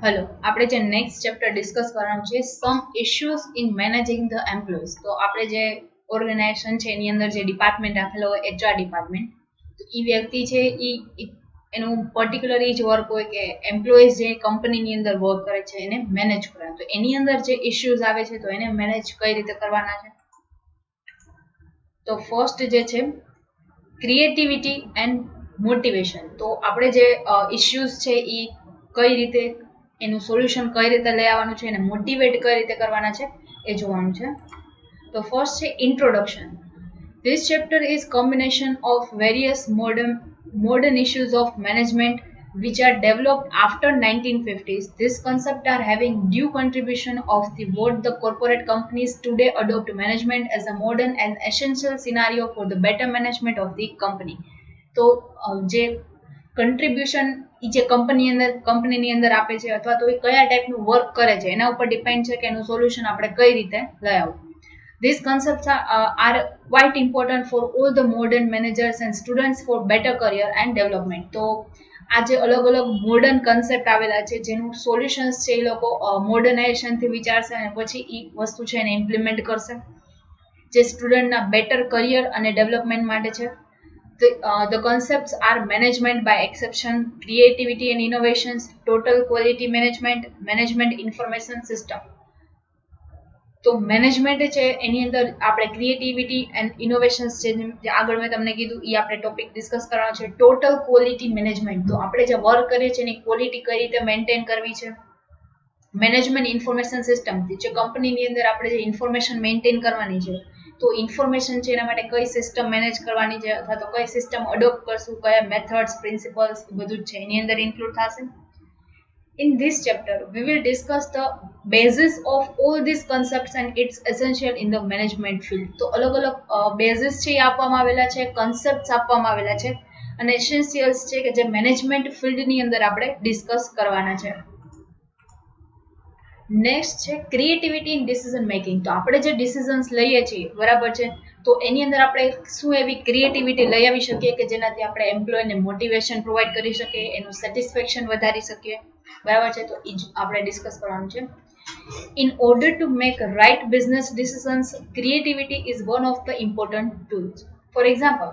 Hello, આપણે જે next chapter discuss કરવાનું છે some issues in managing the employees. તો આપણે જે ઓર્ગેનાઇઝેશન છે એની અંદર જે ડિપાર્ટમેન્ટ રાખેલો હોય એચઆર ડિપાર્ટમેન્ટ, તો એ વ્યક્તિ છે એ એનું પર્ટિક્યુલર જ વર્ક હોય કે એમ્પ્લોઈઝ જે કંપનીની અંદર વર્ક કરે છે એને મેનેજ કરવાના. તો એની અંદર જે ઇશ્યુઝ આવે છે તો એને મેનેજ કઈ રીતે કરવાના છે. તો ફર્સ્ટ જે છે ક્રિએટિવિટી એન્ડ મોટિવેશન. તો આપણે જે ઇશ્યુઝ છે એ કઈ રીતે એનું સોલ્યુશન કઈ રીતે લઈ આવવાનું છે, એને મોટિવેટ કઈ રીતે કરવાના છે એ જોવાનું છે. તો ફર્સ્ટ છે introduction. This chapter is combination of various modern issues of management which are developed after 1950s. These concepts are having due contribution of what the corporate companies today adopt management as a modern and essential scenario for the better management of the company. તો જે contribution જે કંપનીની અંદર આપે છે અથવા તો એ કયા ટાઈપનું વર્ક કરે છે એના ઉપર ડિપેન્ડ છે કે એનું સોલ્યુશન આપણે કઈ રીતે લઈ આવવું. These concepts are quite important for all the modern managers and students for better career and development. તો આ જે અલગ અલગ મોડર્ન કન્સેપ્ટ આવેલા છે જેનું સોલ્યુશન્સ છે એ લોકો મોડર્નાઇઝેશનથી વિચારશે અને પછી એ વસ્તુ છે એને ઇમ્પ્લિમેન્ટ કરશે જે સ્ટુડન્ટના બેટર કરિયર અને ડેવલપમેન્ટ માટે છે. The concepts are management by exception, creativity and innovations, total quality management, management information system. તો મેનેજમેન્ટ છે એની અંદર આપણે ક્રિએટિવિટી એન્ડ ઇનોવેશન્સ જે આગળ મેં તમને કીધું એ આપણે ટોપિક ડિસ્કસ કરવાનો છે. ટોટલ ક્વોલિટી મેનેજમેન્ટ, તો આપણે જે વર્ક કરીએ છીએ એની ક્વોલિટી કઈ રીતે મેન્ટેન કરવી છે. મેનેજમેન્ટ ઇન્ફોર્મેશન સિસ્ટમ, જે કંપનીની અંદર આપણે જે ઇન્ફોર્મેશન મેન્ટેન કરવાની છે તો ઇન્ફોર્મેશન છે એના માટે કઈ સિસ્ટમ મેનેજ કરવાની છે અથવા તો કઈ સિસ્ટમ અડોપ્ટ કરશું, કયા મેથડ્સ, પ્રિન્સિપલ્સ બધું જ છે એની અંદર ઇન્ક્લુડ થશે. In this chapter, we will discuss the basis of all these concepts and its essential in the management field. તો અલગ અલગ બેઝિસ છે એ આપવામાં આવેલા છે, કન્સેપ્ટ્સ આપવામાં આવેલા છે અને એસેન્શિયલ્સ છે કે જે મેનેજમેન્ટ ફિલ્ડની અંદર આપણે ડિસ્કસ કરવાના છે. નેક્સ્ટ છે ક્રિએટિવિટી ઇન ડિસિઝન મેકિંગ. તો આપણે જે ડિસિઝન્સ લઈએ છીએ બરાબર છે તો એની અંદર આપણે શું એવી ક્રિએટિવિટી લઈ આવી શકીએ કે જેનાથી આપણે એમ્પ્લોયને મોટિવેશન પ્રોવાઈડ કરી શકીએ, એનું સેટિસ્ફેક્શન વધારી શકીએ. બરાબર છે, તો એ જ આપણે ડિસ્કસ કરવાનું છે. In order to make right business decisions, creativity is one of the important tools. For example,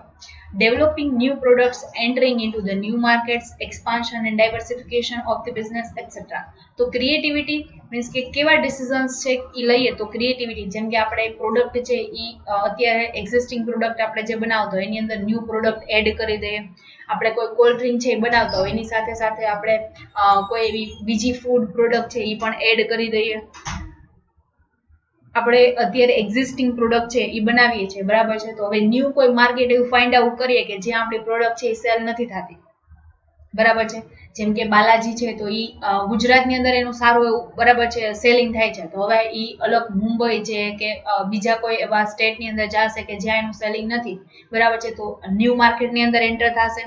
developing new products, entering into the new markets, expansion and diversification of the business, etc. તો creativity means કે કેવા decisions છે એ લઈએ તો creativity, જેમ કે આપણે product છે એ અત્યારે એક્ઝિસ્ટિંગ પ્રોડક્ટ આપણે જે બનાવતો હોય એની અંદર ન્યૂ પ્રોડક્ટ એડ કરી દઈએ. આપણે કોઈ કોલ્ડ ડ્રિંક છે એ બનાવતા હોય એની સાથે સાથે આપણે કોઈ એવી બીજી ફૂડ પ્રોડક્ટ છે એ પણ એડ કરી દઈએ. આપણે અત્યારે એક્ઝિસ્ટિંગ પ્રોડક્ટ છે એ બનાવીએ છીએ બરાબર છે, તો હવે ન્યૂ કોઈ માર્કેટ એવું ફાઇન્ડ આઉટ કરીએ કે જ્યાં આપણી પ્રોડક્ટ છે એ સેલ નથી થતી બરાબર છે. જેમ કે બાલાજી છે તો એ ગુજરાતની અંદર એનું સારું એવું બરાબર છે સેલિંગ થાય છે, તો હવે એ અલગ મુંબઈ છે કે બીજા કોઈ એવા સ્ટેટની અંદર જશે કે જ્યાં એનું સેલિંગ નથી બરાબર છે, તો ન્યૂ માર્કેટની અંદર એન્ટર થશે,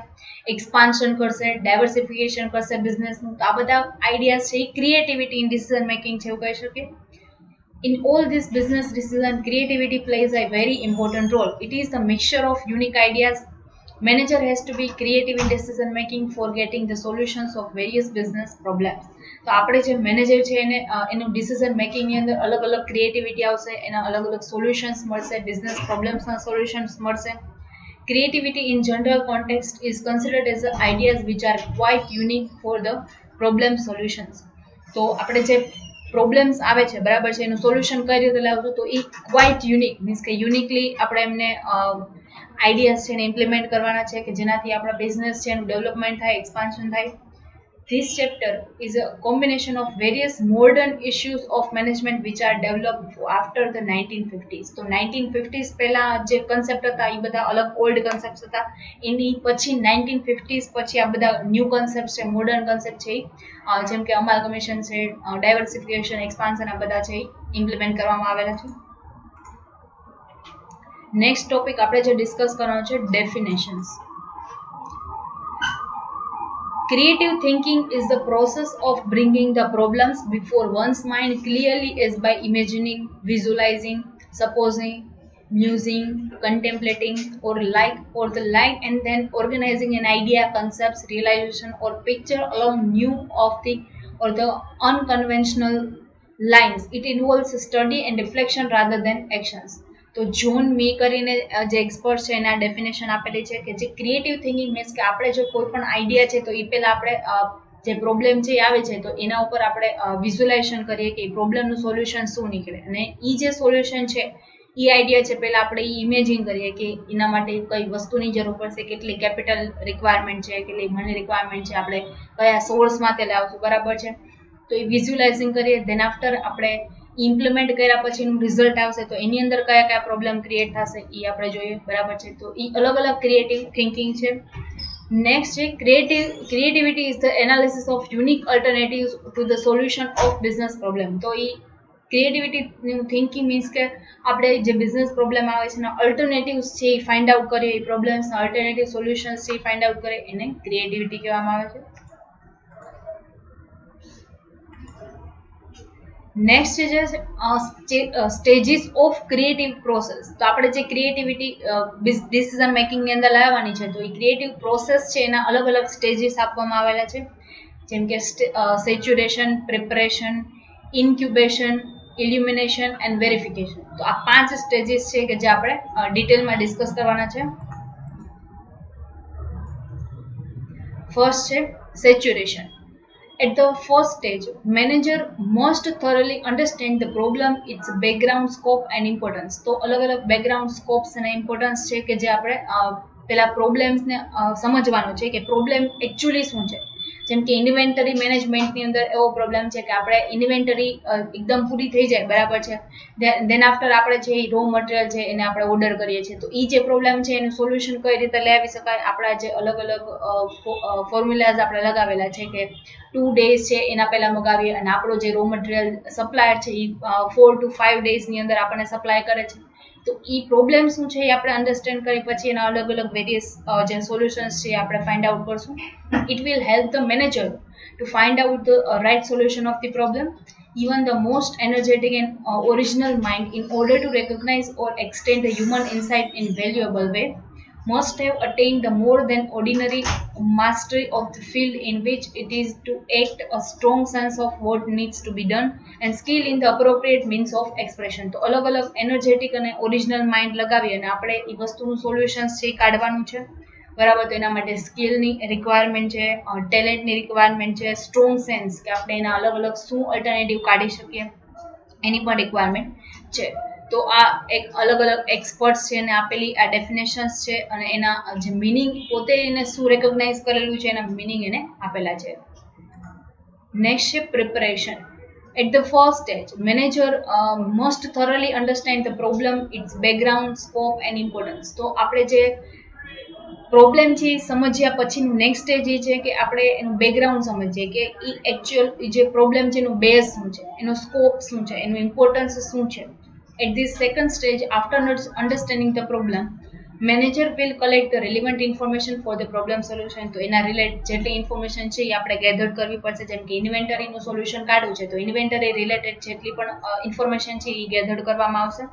એક્સપાન્શન કરશે, ડાયવર્સિફિકેશન કરશે બિઝનેસનું. તો આ બધા આઈડિયાઝ છે એ ક્રિએટિવિટી ઇન ડિસિઝન મેકિંગ છે એવું કહી શકીએ. In all this business decision, creativity plays a very important role. It is the mixture of unique ideas. Manager has to be creative in decision making for getting the solutions of various business problems. તો આપણે જે manager છે એને એનું decision મેકિંગની અંદર અલગ અલગ creativity આવશે, એના અલગ અલગ સોલ્યુશન્સ મળશે, બિઝનેસ પ્રોબ્લેમ્સના સોલ્યુશન્સ મળશે. Creativity in general context is considered as ideas which are quite unique for the problem solutions. તો આપણે જે પ્રોબ્લેમ્સ આવે છે બરાબર છે એનું સોલ્યુશન કઈ રીતે લાવશું તો એ ક્વાઇટ યુનિક મીન્સ કે યુનિકલી આપણે એમને આઈડિયાઝ છે એને ઇમ્પ્લિમેન્ટ કરવાના છે કે જેનાથી આપણા બિઝનેસ છે એનું ડેવલપમેન્ટ થાય, એક્સપાન્શન થાય. This chapter is a combination of various modern issues of management which are developed after the 1950s. તો 1950s પહેલા જે કન્સેપ્ટ હતા એ બધા અલગ ઓલ્ડ કન્સેપ્ટ હતા, એની પછી 1950s પછી આ બધા ન્યૂ કન્સેપ્ટ છે, મોડર્ન કન્સેપ્ટ છે જેમ કે અમાલગમેશન છે, ડાયવર્સિફિકેશન, એક્સપાન્શન આ બધા છે ઇમ્પ્લિમેન્ટ કરવામાં આવેલા છે. નેક્સ્ટ ટોપિક આપણે જે ડિસ્કસ કરવાનો છે definitions. Creative thinking is the process of bringing the problems before one's mind clearly as by imagining, visualizing, supposing, musing, contemplating or the like and then organizing an idea, concepts, realization or picture along new of the or the unconventional lines. It involves study and reflection rather than actions. તો John મી કરીને જે expert છે એના definition આપેલી છે કે જે creative thinking means કે આપણે જો કોઈ પણ આઈડિયા છે તો એ પહેલા આપણે જે પ્રોબ્લેમ છે એ આવે છે તો એના ઉપર આપણે વિઝ્યુલાઇઝેશન કરીએ કે પ્રોબ્લેમનું સોલ્યુશન શું નીકળે, અને એ જે સોલ્યુશન છે એ આઈડિયા છે પહેલા આપણે એ ઇમેજિન કરીએ કે એના માટે કઈ વસ્તુની જરૂર પડશે, કેટલી કેપિટલ રિક્વાયરમેન્ટ છે, કેટલી મની રિક્વાયરમેન્ટ છે, આપણે કયા સોર્સમાંથી લાવશું, બરાબર છે. તો એ વિઝ્યુલાઇઝિંગ કરીએ, ધેન આફ્ટર આપણે ઇમ્પ્લિમેન્ટ કર્યા પછીનું રિઝલ્ટ આવશે તો એની અંદર કયા કયા પ્રોબ્લેમ ક્રિએટ થશે એ આપણે જોઈએ, બરાબર છે. તો એ અલગ અલગ ક્રિએટિવ થિંકિંગ છે. નેક્સ્ટ છે creativity is the analysis of unique alternatives to the solution of business problem. તો એ ક્રિએટિવિટી થિંકિંગ મીન્સ કે આપણે જે બિઝનેસ પ્રોબ્લેમ આવે છે એના અલ્ટરનેટિવ્સ છે એ ફાઇન્ડ આઉટ કરીએ, એ પ્રોબ્લેમ્સના અલ્ટરનેટિવ સોલ્યુશન્સ છે એ ફાઇન્ડ આઉટ કરીએ, એને ક્રિએટિવિટી કહેવામાં આવે છે. નેક્સ્ટ છે સ્ટેજીસ ઓફ ક્રિએટિવ પ્રોસેસ. તો આપણે જે ક્રિએટિવિટી ડિસિઝન મેકિંગની અંદર લાવવાની છે તો એ ક્રિએટિવ પ્રોસેસ છે એના અલગ અલગ સ્ટેજીસ આપવામાં આવેલા છે, જેમ કે saturation, preparation, incubation, illumination and verification. તો આ 5 સ્ટેજીસ છે કે જે આપણે ડિટેલમાં ડિસ્કસ કરવાના છે. ફર્સ્ટ છે saturation. At the first stage, manager must thoroughly understand the problem, its background, scope and importance. તો અલગ અલગ બેકગ્રાઉન્ડ, સ્કોપ્સ અને ઇમ્પોર્ટન્સ છે કે જે આપણે પેલા પ્રોબ્લેમ્સને સમજવાનું છે કે પ્રોબ્લેમ એકચ્યુઅલી શું છે. જેમ કે ઇન્વેન્ટરી મેનેજમેન્ટની અંદર એવો પ્રોબ્લેમ છે કે આપણે ઇન્વેન્ટરી એકદમ પૂરી થઈ જાય, બરાબર છે, ધેન આફ્ટર આપણે જે રો મટીરિયલ છે એને આપણે ઓર્ડર કરીએ છીએ તો એ જે પ્રોબ્લેમ છે એનું સોલ્યુશન કઈ રીતે લઈ આવી શકાય. આપણા જે અલગ અલગ ફોર્મ્યુલાઝ આપણે લગાવેલા છે કે 2 days છે એના પહેલા મગાવીએ અને આપણો જે રો મટીરિયલ સપ્લાયર છે એ 4 to 5 daysની અંદર આપણને સપ્લાય કરે છે. તો એ પ્રોબ્લેમ શું છે એ આપણે અન્ડરસ્ટેન્ડ કરી પછી એના અલગ અલગ વેરિયસ જે સોલ્યુશન્સ છે આપણે ફાઇન્ડ આઉટ કરશું. It will help the manager to find out the right solution of the problem. Even the most energetic and original mind, in order to recognize or extend the human insight in valuable way, must have attained the more than ordinary mastery of the field in which it is to act, a strong sense of what needs to be done and skill in the appropriate means of expression. તો અલગ અલગ energetic અને original mind લગાવી અને આપણે એ વસ્તુનું solutions છે કાઢવાનું છે, બરાબર. તો એના માટે સ્કિલની રિક્વાયરમેન્ટ છે, ટેલેન્ટની રિક્વાયરમેન્ટ છે, સ્ટ્રોંગ સેન્સ કે આપણે એના અલગ અલગ શું અલ્ટરનેટિવ કાઢી શકીએ એની પણ રિક્વાયરમેન્ટ છે. તો આ એક અલગ અલગ એક્સપર્ટ્સ છે એને આપેલી આ ડેફિનેશન્સ છે અને એના જે મિનિંગ પોતે એને શું રેકોગ્નાઇઝ કરેલું છે એના મિનિંગ એને આપેલા છે. નેક્સ્ટ છે preparation. At the first stage, manager must thoroughly understand the problem, its background, scope and importance. તો આપણે જે પ્રોબ્લેમ છે એ સમજ્યા પછીનું નેક્સ્ટ સ્ટેજ એ છે કે આપણે એનું બેકગ્રાઉન્ડ સમજીએ કે એ એકચ્યુઅલ જે પ્રોબ્લેમ છે એનું બેઝ શું છે, એનો સ્કોપ શું છે, એનું ઇમ્પોર્ટન્સ શું છે. At this second stage, after understanding the problem, manager will collect the relevant information for the problem solution. તો એના રિલેટ જેટલી ઇન્ફોર્મેશન છે એ આપણે ગેધર કરવી પડશે. જેમ કે ઇન્વેન્ટરીનું સોલ્યુશન કાઢવું છે તો ઇન્વેન્ટરી રિલેટેડ જેટલી પણ ઇન્ફોર્મેશન છે એ ગેધર કરવામાં આવશે.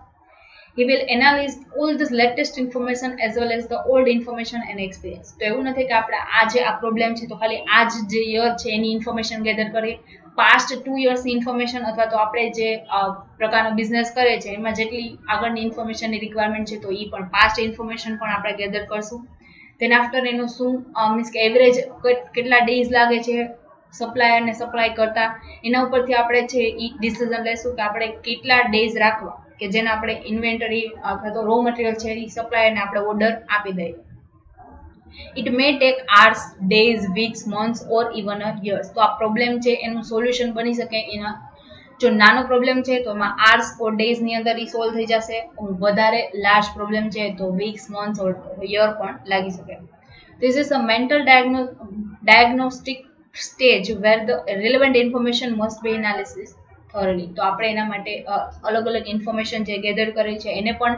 He will analyze all the latest information as well as the old information and experience. તો એવું નથી કે આપણે આ જે આ પ્રોબ્લેમ છે તો ખાલી આ જે યર છે એની ઇન્ફોર્મેશન ગેધર કરીએ. પાસ્ટ 2 yearsની ઇન્ફોર્મેશન અથવા તો આપણે જે પ્રકારનો બિઝનેસ કરે છે એમાં જેટલી આગળની ઇન્ફોર્મેશનની રિક્વાયરમેન્ટ છે તો એ પણ પાસ્ટ ઇન્ફોર્મેશન પણ આપણે ગેધર કરશું. તેન આફ્ટર એનું શું મીન્સ કે એવરેજ કેટલા ડેઝ લાગે છે સપ્લાયરને સપ્લાય કરતા, એના ઉપરથી આપણે છે એ ડિસિઝન લેશું કે આપણે કેટલા ડેઝ રાખવા કે જેને આપણે ઇન્વેન્ટરી અથવા તો રો મટીરિયલ છે એ સપ્લાયરને આપણે ઓર્ડર આપી દઈએ. It may take hours, days, weeks, months or even a years. તો આ પ્રોબ્લેમ છે એનું સોલ્યુશન બની શકે એના જો નાનો પ્રોબ્લેમ છે તો એમાં hours or days ની અંદર એ સોલ્વ થઈ જશે. વધારે લાર્જ પ્રોબ્લેમ છે તો weeks, months or year પણ લાગી શકે. This is a mental diagnostic stage where the relevant information must be analysis thoroughly. તો આપણે એના માટે અલગ અલગ ઇન્ફોર્મેશન જે ગેધર કરી છે એને પણ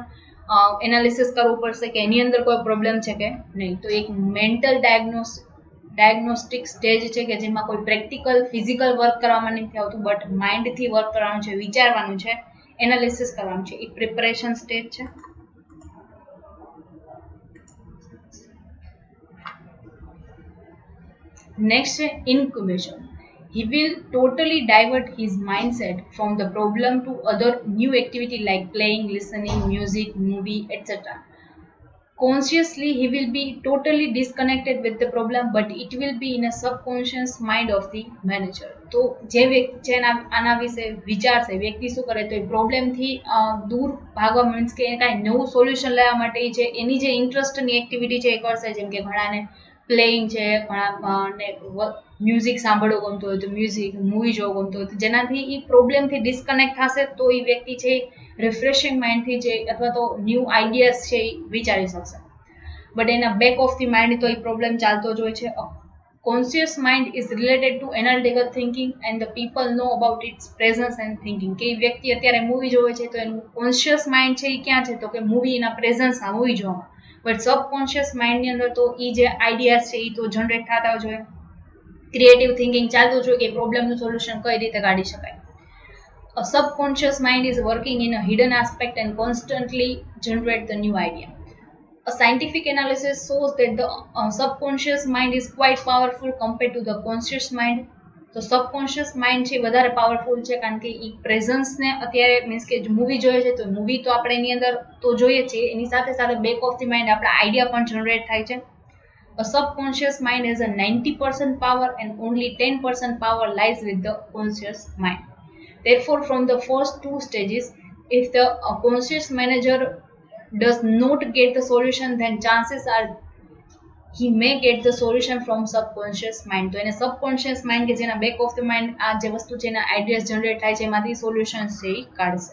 એનાલિસિસ કરવું પડશે કે એની અંદર કોઈ પ્રોબ્લેમ છે કે નહીં. તો એક મેન્ટલ ડાયગ્નોસ્ટિક સ્ટેજ છે કે જેમાં કોઈ પ્રેક્ટિકલ ફિઝિકલ વર્ક કરવામાં નથી આવતું બટ માઇન્ડથી વર્ક કરવાનું છે, વિચારવાનું છે, એનાલિસિસ કરવાનું છે. એ પ્રિપરેશન સ્ટેજ છે. નેક્સ્ટ છે incubation. he will totally divert his mindset from the problem to other new activity like playing, listening, music, movie, etc. Consciously, he will be totally disconnected with the problem, but it will be in a subconscious mind of the manager. તો જે વ્યક્તિ છે આના વિશે વિચારશે, વ્યક્તિ શું કરે તો એ પ્રોબ્લેમથી દૂર ભાગવા મીન્સ કે કાંઈ નવું સોલ્યુશન લેવા માટે છે એની જે ઇન્ટરેસ્ટની એક્ટિવિટી છે એ કરશે. જેમ કે ઘણાને પ્લેઇંગ છે, ઘણાને મ્યુઝિક સાંભળવું ગમતું હોય તો મ્યુઝિક, મૂવી જોવું ગમતું હોય તો જેનાથી એ પ્રોબ્લેમથી ડિસ્કનેક્ટ થશે તો એ વ્યક્તિ છે રિફ્રેશિંગ માઇન્ડથી છે અથવા તો ન્યૂ આઈડિયાઝ છે એ વિચારી શકશે. બટ એના બેક ઓફ ધી માઇન્ડ તો એ પ્રોબ્લેમ ચાલતો જ હોય છે. Conscious mind is related to analytical thinking and the people know about its presence and thinking. કે વ્યક્તિ અત્યારે મૂવી જોવે છે તો એનું કોન્શિયસ માઇન્ડ છે એ ક્યાં છે તો કે મૂવી એના પ્રેઝન્સમાં મૂવી જોવામાં. બટ સબકોન્શિયસ માઇન્ડની અંદર તો એ જે આઈડિયાઝ છે એ તો જનરેટ થતા જ હોય, ક્રિએટિવ થિંકિંગ ચાલતું જ હોય કે પ્રોબ્લેમનું સોલ્યુશન કઈ રીતે કાઢી શકાય. A subconscious mind is working in a hidden aspect and constantly generate the new idea. A scientific analysis shows that the subconscious mind is quite powerful compared to the conscious mind. તો subconscious mind છે વધારે powerful છે કારણ કે એ પ્રેઝન્સને અત્યારે means કે movie જોઈએ છે તો મૂવી તો આપણે એની અંદર તો જોઈએ છીએ, એની સાથે સાથે બેક ઓફ ધી માઇન્ડ આપણા આઈડિયા પણ જનરેટ થાય છે. A subconscious mind has a 90% power and only 10% power lies with the conscious mind. Therefore, from the first two stages, if the conscious manager does not get the solution, then chances are he may get the solution from subconscious mind. તો એને subconscious mind કે જેના back of the mind આ જે વસ્તુ છે એના ideas generate થાય છે એમાંથી solutions છે એ કાઢશે.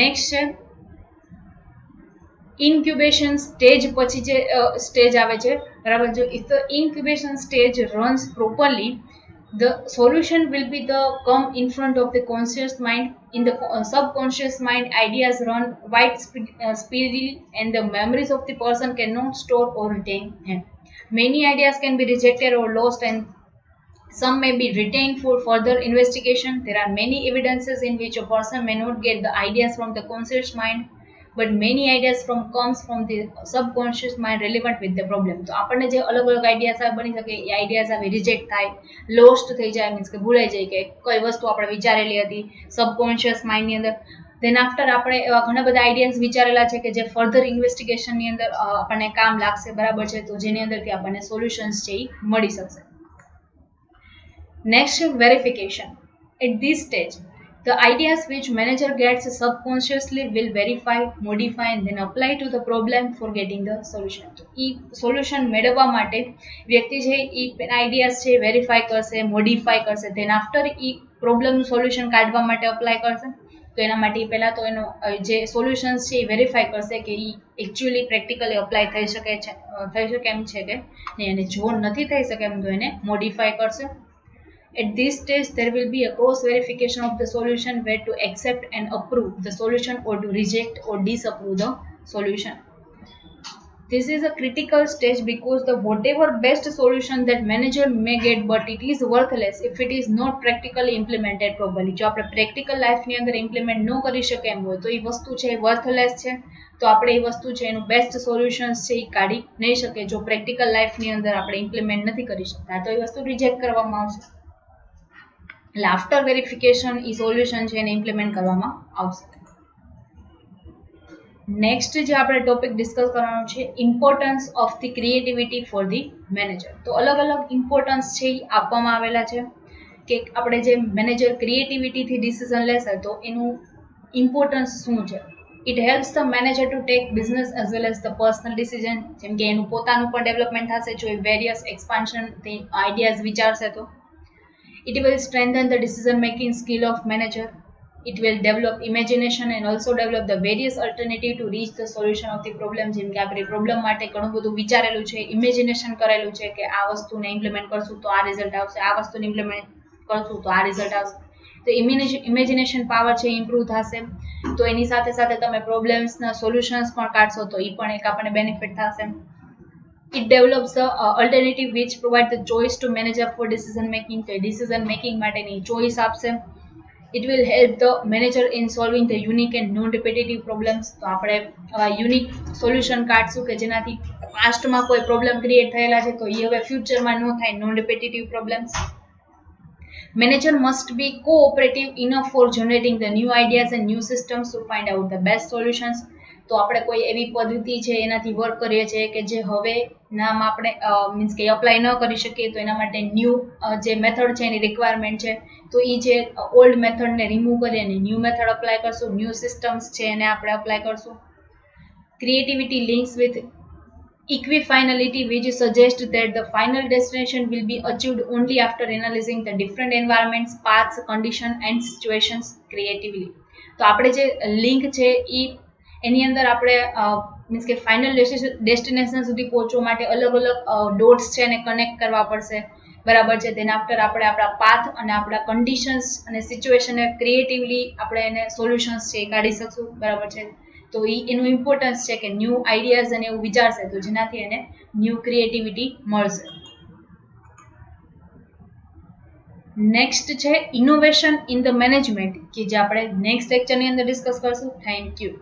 Next છે incubation stage. પછી જે stage આવે છે બરાબર, જો if the incubation stage runs properly, the solution will be the come in front of the conscious mind. In the subconscious mind, ideas run speedily and the memories of the person cannot store or retain them. Many ideas can be rejected or lost and some may be retained for further investigation. There are many evidences in which a person may not get the ideas from the conscious mind, but many ideas comes from the subconscious mind relevant with the problem. તો આપણને જે અલગ અલગ ideas બની શકે એ ideas આવે reject થાય, lost થઈ જાય, મીન્સ કે ભૂલાઈ જાય કે કઈ વસ્તુ આપણે વિચારેલી હતી સબકોન્શિયસ માઇન્ડની અંદર. દેન આફ્ટર આપણે એવા ઘણા બધા આઈડિયાઝ વિચારેલા છે કે જે ફર્ધર ઇન્વેસ્ટિગેશનની અંદર આપણને કામ લાગશે બરાબર છે, તો જેની અંદરથી આપણને સોલ્યુશન્સ છે એ મળી શકશે. Next verification. At this stage the ideas which manager gets subconsciously will verify, modify and then apply to the problem for getting the solution. તો એ સોલ્યુશન મેળવવા માટે વ્યક્તિ છે એ આઈડિયાઝ છે વેરીફાઈ કરશે, મોડિફાઈ કરશે, દેન આફ્ટર એ પ્રોબ્લેમનું સોલ્યુશન કાઢવા માટે અપ્લાય કરશે. તો એના માટે પહેલાં તો એનો જે સોલ્યુશન્સ છે એ વેરીફાઈ કરશે કે એ એકચ્યુઅલી પ્રેક્ટિકલી અપ્લાય થઈ શકે એમ છે કે નહીં, અને જો નથી થઈ શકે એમ તો એને મોડિફાઈ કરશે. At this stage, there will be a cross verification of the solution where to accept and approve the solution or to reject or disapprove the solution. This is a critical stage because the whatever best solution that manager may get, but it is worthless if it is not practically implemented properly. જો આપણે practical લાઈફની અંદર implement ન કરી શકે એમ હોય તો એ વસ્તુ છે એ વર્થલેસ છે, તો આપણે એ વસ્તુ છે એનું બેસ્ટ સોલ્યુશન્સ છે એ કાઢી નહીં શકે. જો પ્રેક્ટિકલ લાઈફની અંદર આપણે ઇમ્પ્લિમેન્ટ નથી કરી શકતા તો એ વસ્તુ રિજેક્ટ કરવામાં આવશે. એટલે આફ્ટર વેરિફિકેશન એ સોલ્યુશન છે એને ઇમ્પ્લિમેન્ટ કરવામાં આવશે. નેક્સ્ટ જે આપણે ટોપિક ડિસ્કસ કરવાનો છે importance of the creativity for the manager. તો અલગ અલગ ઇમ્પોર્ટન્સ છે એ આપવામાં આવેલા છે કે આપણે જે મેનેજર ક્રિએટિવિટીથી ડિસિઝન લેશે તો એનું ઇમ્પોર્ટન્સ શું છે. It helps the manager to take business as well as the personal decision. જેમ કે એનું પોતાનું પણ ડેવલપમેન્ટ થશે જો એ વેરિયસ એક્સપાન્શનથી આઈડિયાઝ વિચારશે તો. It will strengthen the decision-making skill of manager. It will develop imagination and also develop the various alternative to reach the solution of the problem. જેમ કે આપણે પ્રોબ્લેમ માટે ઘણું બધું વિચારેલું છે, ઇમેજિનેશન કરેલું છે કે આ વસ્તુને ઇમ્પ્લિમેન્ટ કરશું તો આ રિઝલ્ટ આવશે, આ વસ્તુને ઇમ્પ્લિમેન્ટ કરશું તો આ રિઝલ્ટ આવશે. તો ઇમેજિનેશન પાવર છે ઇમ્પ્રૂવ થશે. તો એની સાથે સાથે તમે પ્રોબ્લેમ્સના સોલ્યુશન્સ પણ કાઢશો તો એ પણ એક આપણને બેનિફિટ થશે. It develops the alternative which provide the choice to manager for decision making. તો decision making માટેની ચોઇસ આપશે. It will help the manager in solving the unique and non-repetitive problems. તો આપણે યુનિક સોલ્યુશન કાઢશું કે જેનાથી પાસ્ટમાં કોઈ problem create થયેલા છે તો એ હવે ફ્યુચરમાં ન થાય, non repetitive problems. Manager must be cooperative enough for generating the new ideas and new systems to find out the best solutions. તો આપણે કોઈ એવી પદ્ધતિ છે એનાથી વર્ક કરીએ છીએ કે જે હવે નામ આપણે મીન્સ કે અપ્લાય ન કરી શકીએ, તો એના માટે ન્યૂ જે મેથડ છે એની રિક્વાયરમેન્ટ છે, તો એ જે ઓલ્ડ મેથડને રિમૂવ કરી અને ન્યૂ મેથડ અપ્લાય કરશું, ન્યૂ સિસ્ટમ્સ છે એને આપણે અપ્લાય કરશું. Creativity links with equifinality, which suggests that the final destination will be achieved only after analyzing the different environments, paths, conditions and situations creatively. તો આપણે જે લિંક છે એ એની અંદર આપણે મીન્સ કે ફાઇનલ ડેસ્ટિનેશન સુધી પહોંચવા માટે અલગ અલગ ડોટ્સ છે એને કનેક્ટ કરવા પડશે, બરાબર છે. તેના આફ્ટર આપણે આપણા પાથ અને આપણા કન્ડિશન્સ અને સિચ્યુએશનને ક્રિએટિવલી આપણે એને સોલ્યુશન્સ છે એ કાઢી શકશું, બરાબર છે. તો એનું ઇમ્પોર્ટન્સ છે કે ન્યૂ આઈડિયાઝ અને એવું વિચારશે તો જેનાથી એને ન્યૂ ક્રિએટિવિટી મળશે. નેક્સ્ટ છે ઇનોવેશન ઇન ધ મેનેજમેન્ટ, કે જે આપણે નેક્સ્ટ લેક્ચરની અંદર ડિસ્કસ કરશું. Thank you.